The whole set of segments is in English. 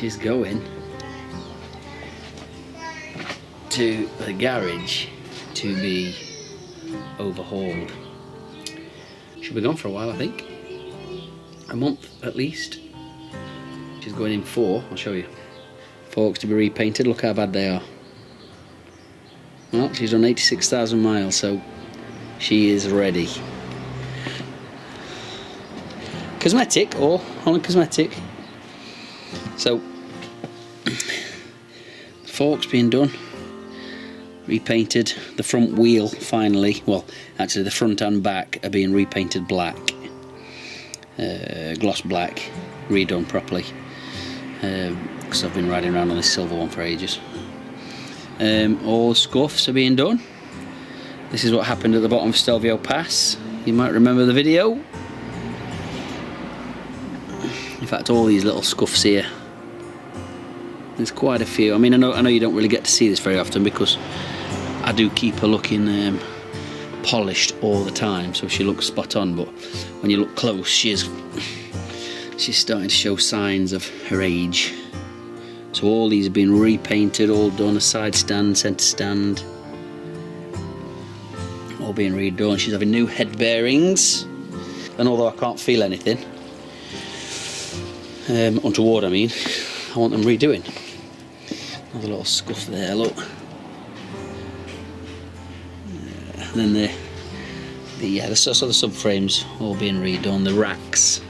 she's going to the garage to be overhauled. She'll be gone for a while, I think. A month at least. She's going in 4, I'll show you. Forks to be repainted, look how bad they are. Well, she's done 86,000 miles, so she is ready. Cosmetic, all on cosmetic. So, forks being done, repainted. The front wheel finally, well, actually the front and back are being repainted black, gloss black, redone properly. Because I've been riding around on this silver one for ages. All the scuffs are being done. This is what happened at the bottom of Stelvio Pass. You might remember the video. In fact, all these little scuffs here. There's quite a few. I mean, I know you don't really get to see this very often because I do keep her looking polished all the time, so she looks spot on. But when you look close, she's starting to show signs of her age. So all these have been repainted, all done, a side stand, centre stand, all being redone. She's having new head bearings, and although I can't feel anything untoward, I mean, I want them redoing. Another little scuff there, look. And then the subframes all being redone. The racks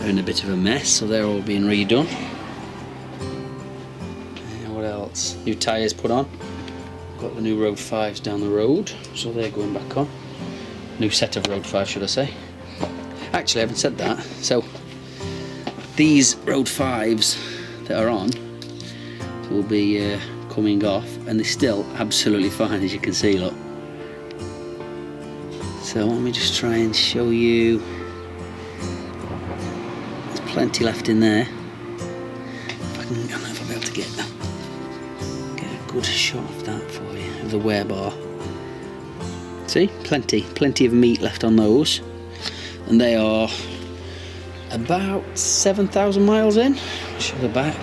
are in a bit of a mess, so they're all being redone. What else? New tyres put on. Got the new Road 5s down the road, so they're going back on. New set of Road 5s, should I say. Actually, I haven't said that. So these Road 5s that are on will be coming off, and they're still absolutely fine, as you can see, look. So let me just try and show you. There's plenty left in there. If I don't know if I'll be able to get a good shot of that for you, of the wear bar. See, plenty of meat left on those, and they are about 7,000 miles in. Show the back.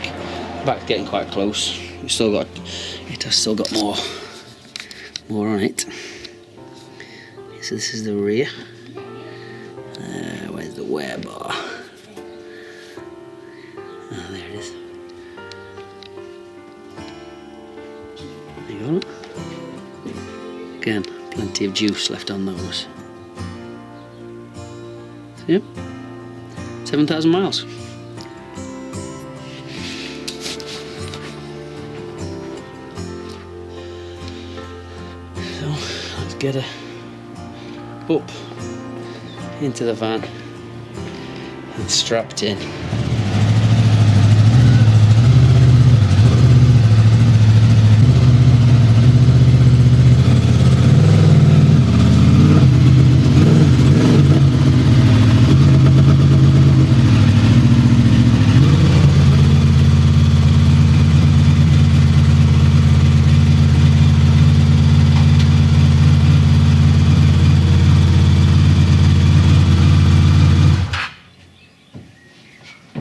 The back's getting quite close. It has still got more on it. So this is the rear. Where's the wear bar? Oh, there it is. There you go. Again, plenty of juice left on those. So, yep, 7,000 miles. So let's get her up into the van and strapped in.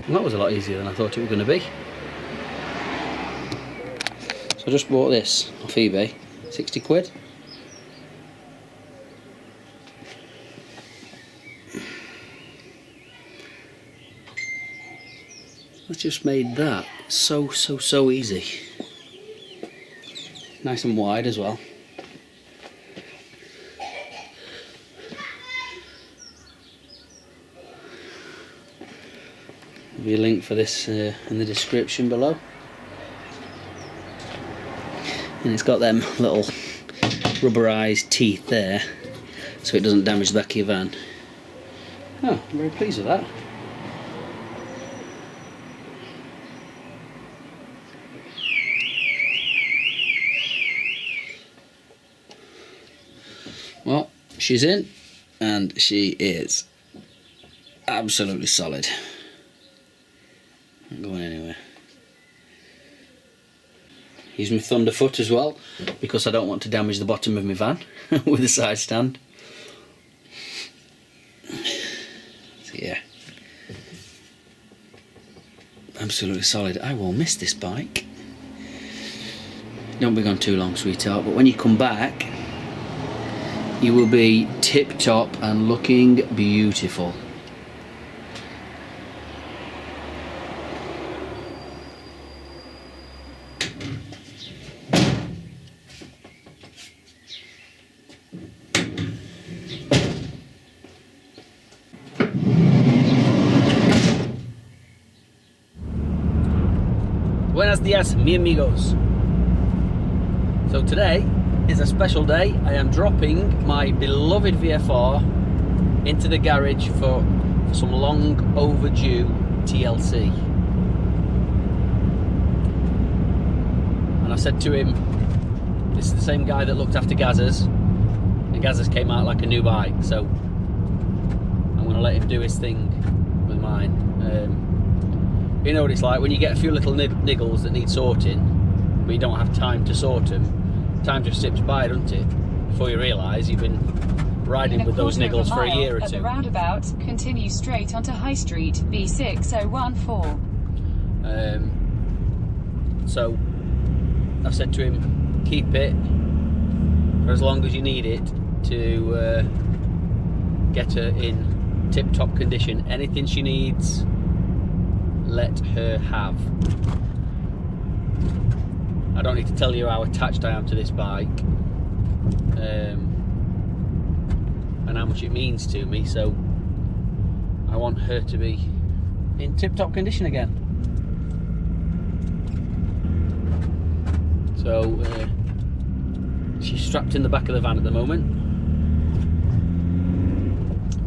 Well, that was a lot easier than I thought it was going to be. So I just bought this off eBay, 60 quid. That's just made that so easy. Nice and wide as well. There'll be a link for this in the description below. And it's got them little rubberized teeth there, so it doesn't damage the back of your van. Oh, I'm very pleased with that. Well, she's in, and she is absolutely solid. Not going anywhere. Use my Thunderfoot as well, because I don't want to damage the bottom of my van with a side stand. So yeah, absolutely solid. I will miss this bike. Don't be gone too long, sweetheart, but when you come back, you will be tip-top and looking beautiful. Buenos dias, mi amigos. So today is a special day. I am dropping my beloved VFR into the garage for some long overdue TLC. And I said to him, this is the same guy that looked after Gazza's, and Gazza's came out like a new bike, so I'm going to let him do his thing with mine. You know what it's like when you get a few little niggles that need sorting, but you don't have time to sort them. Time just slips by, doesn't it? Before you realise you've been riding with those niggles for a year or two. At the roundabout, continue straight onto High Street, B6014. So I've said to him, keep it for as long as you need it to get her in tip-top condition. Anything she needs, let her have. I don't need to tell you how attached I am to this bike, and how much it means to me, so I want her to be in tip-top condition again. So she's strapped in the back of the van at the moment.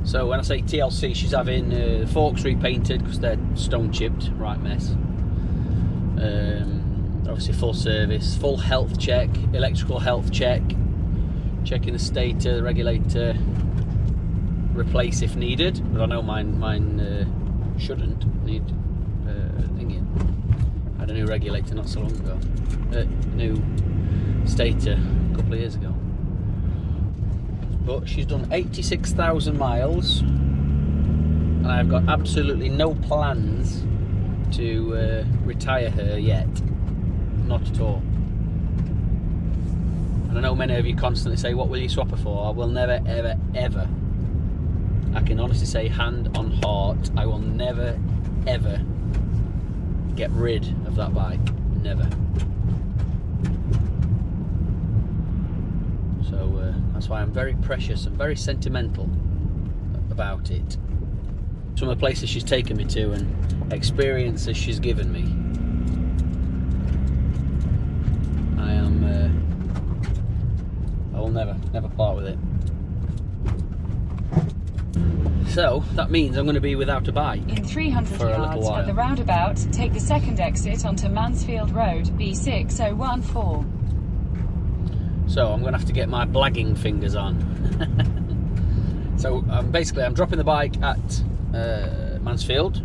So when I say TLC, she's having the forks repainted because they're stone chipped, right mess. Obviously full service, full health check, electrical health check, checking the stator, the regulator, replace if needed, but I know mine shouldn't need thingy. I had a new regulator not so long ago, new stator a couple of years ago. But she's done 86,000 miles, and I've got absolutely no plans to retire her yet. Not at all. And I know many of you constantly say, what will you swap her for? I will never, ever, ever, I can honestly say, hand on heart, I will never, ever get rid of that bike. Never. So that's why I'm very precious and very sentimental about it. Some of the places she's taken me to and experiences she's given me, I will never part with it. So that means I'm going to be without a bike in 300 for yards a little while. At the roundabout, take the second exit onto Mansfield Road, B6014. So I'm going to have to get my blagging fingers on. So basically I'm dropping the bike at Mansfield,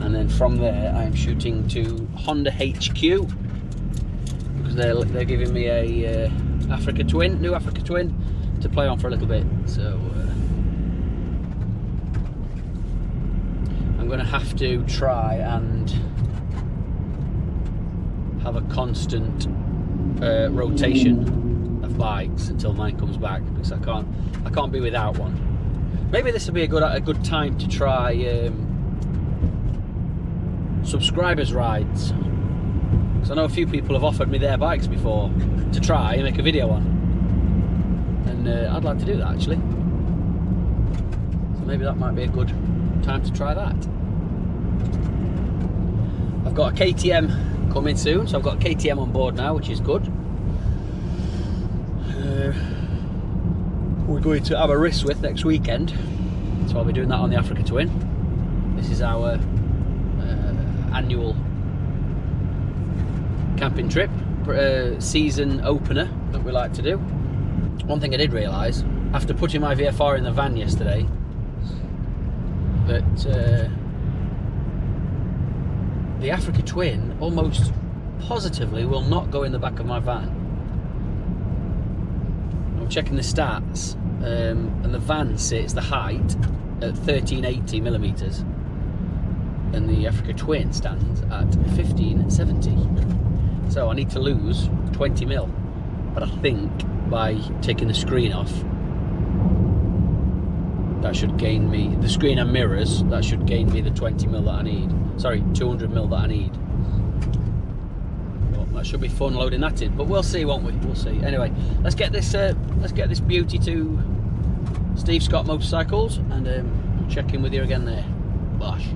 and then from there I am shooting to Honda HQ, because they're giving me a Africa Twin, new Africa Twin, to play on for a little bit. So I'm going to have to try and have a constant rotation of bikes until mine comes back, because I can't be without one. Maybe this will be a good time to try subscribers rides, because I know a few people have offered me their bikes before to try and make a video on, and I'd like to do that actually. So maybe that might be a good time to try that. I've got a KTM coming soon, so I've got a KTM on board now, which is good. We're going to Aberystwyth next weekend, so I'll be doing that on the Africa Twin. This is our annual camping trip, season opener that we like to do. One thing I did realise, after putting my VFR in the van yesterday, that the Africa Twin almost positively will not go in the back of my van. I'm checking the stats, and the van sits, the height, at 1380 millimetres. and the Africa Twin stands at 1570. So I need to lose 20 mil, but I think by taking the screen off, that should gain me, the screen and mirrors, that should gain me the 20 mil that I need. Sorry, 200 mil that I need. Well, that should be fun loading that in, but we'll see, won't we? We'll see. Anyway, let's get this beauty to Steve Scott Motorcycles, and check in with you again there. Bosh.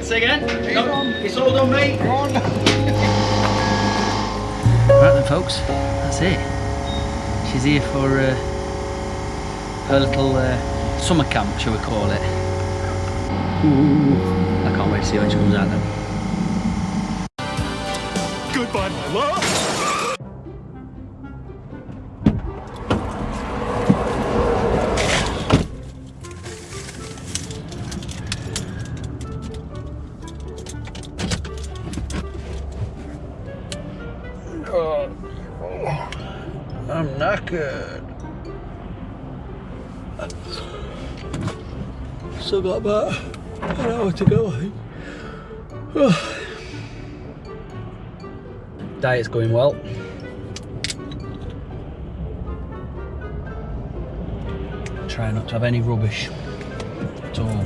Say again? It's all done, mate. Right then, folks, that's it. She's here for her little summer camp, shall we call it. Ooh. I can't wait to see when she comes out though. Goodbye, my love. I'm knackered. Still got about an hour to go, I think. Diet's going well. Try not to have any rubbish at all.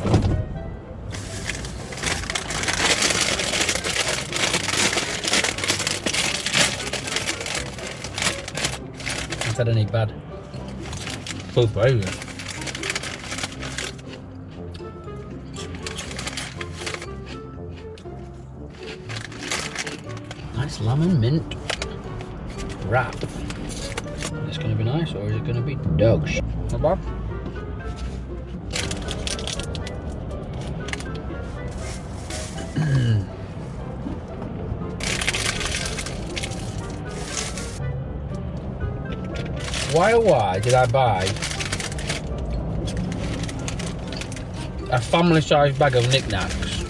Had any bad both ways. Nice lemon mint wrap. Is this going to be nice or is it going to be dog shit? Not bad. Why oh why did I buy a family-sized bag of knickknacks?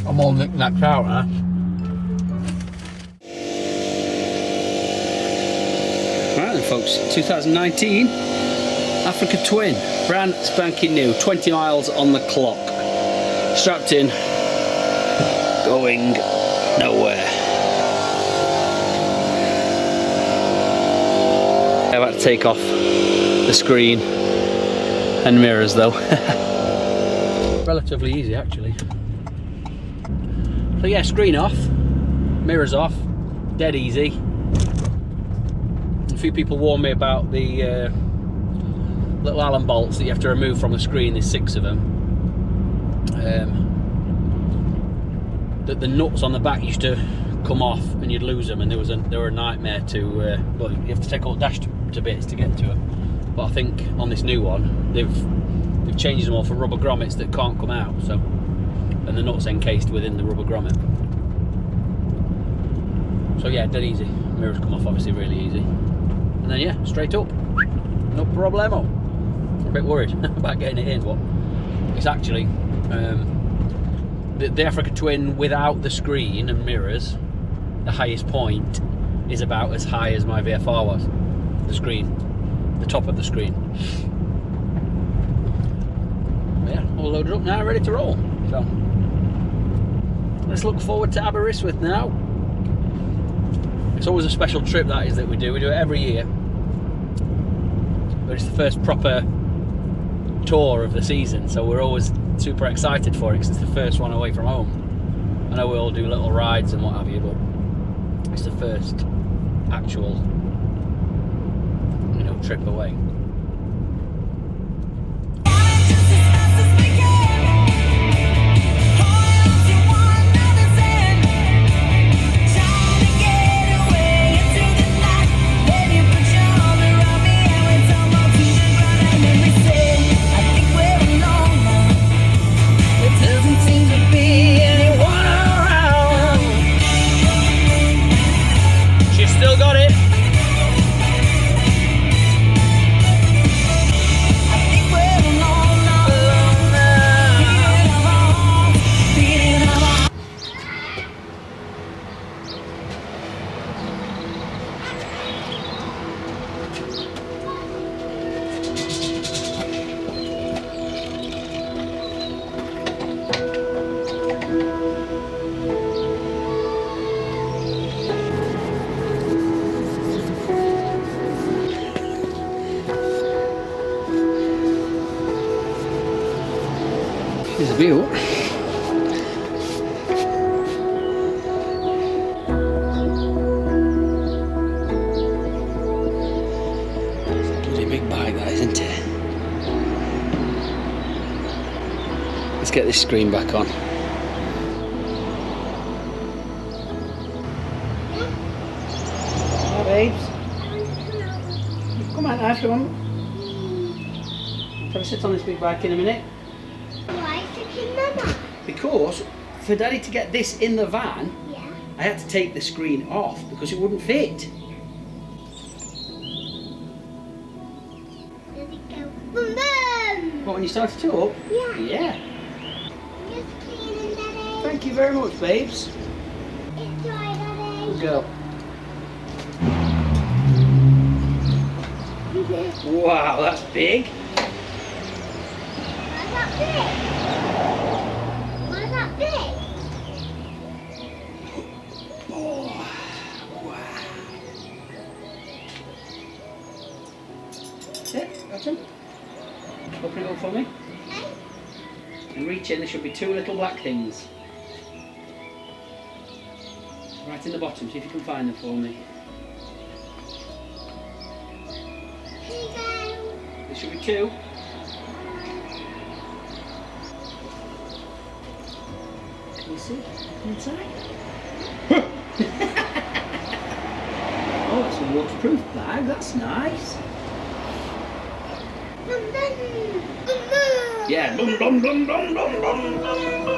I'm all knickknacked out, huh? Right then, folks, 2019 Africa Twin, brand spanking new, 20 miles on the clock, strapped in, going nowhere. I'm about to take off the screen and mirrors though. Relatively easy actually. So yeah, screen off, mirrors off, dead easy. A few people warned me about the little Allen bolts that you have to remove from the screen. There's 6 of them. That the nuts on the back used to come off and you'd lose them, and they were a nightmare to well, you have to take all the dash to bits to get to them. But I think on this new one they've changed them all for rubber grommets that can't come out, so, and the nuts encased within the rubber grommet. So yeah, dead easy. Mirrors come off obviously really easy, and then yeah, straight up. no problemo. I'm a bit worried about getting it in, but it's actually the Africa Twin without the screen and mirrors. The highest point is about as high as my VFR was. The screen, the top of the screen. But yeah, all loaded up now, ready to roll. So let's look forward to Aberystwyth now. It's always a special trip that is that we do. We do it every year, but it's the first proper tour of the season, so we're always super excited for it because it's the first one away from home. I know we all do little rides and what have you, but it's the first actual, you know, trip away. Here's the view. It's a bloody big bike, that, isn't it? Let's get this screen back on. Hi, babes. Come on, Ash, come on. Have a sit on this big bike in a minute. Because for Daddy to get this in the van, I had to take the screen off because it wouldn't fit. Does it go boom boom? What, when you started it up? Yeah. Yeah. Just cleaning, Daddy. Thank you very much, babes. It's dry, Daddy. Good girl. Wow, that's big. Why's that big? Why's that big? Oh, wow. Sit, open. Open it up for me. Okay. And reach in, there should be two little black things. Right in the bottom, see if you can find them for me. Here you go. There should be two. Can you see? Inside? Oh, it's a waterproof bag, that's nice. Boom boom. Boom boom. Yeah, boom, boom, boom, boom, boom, boom, boom, boom.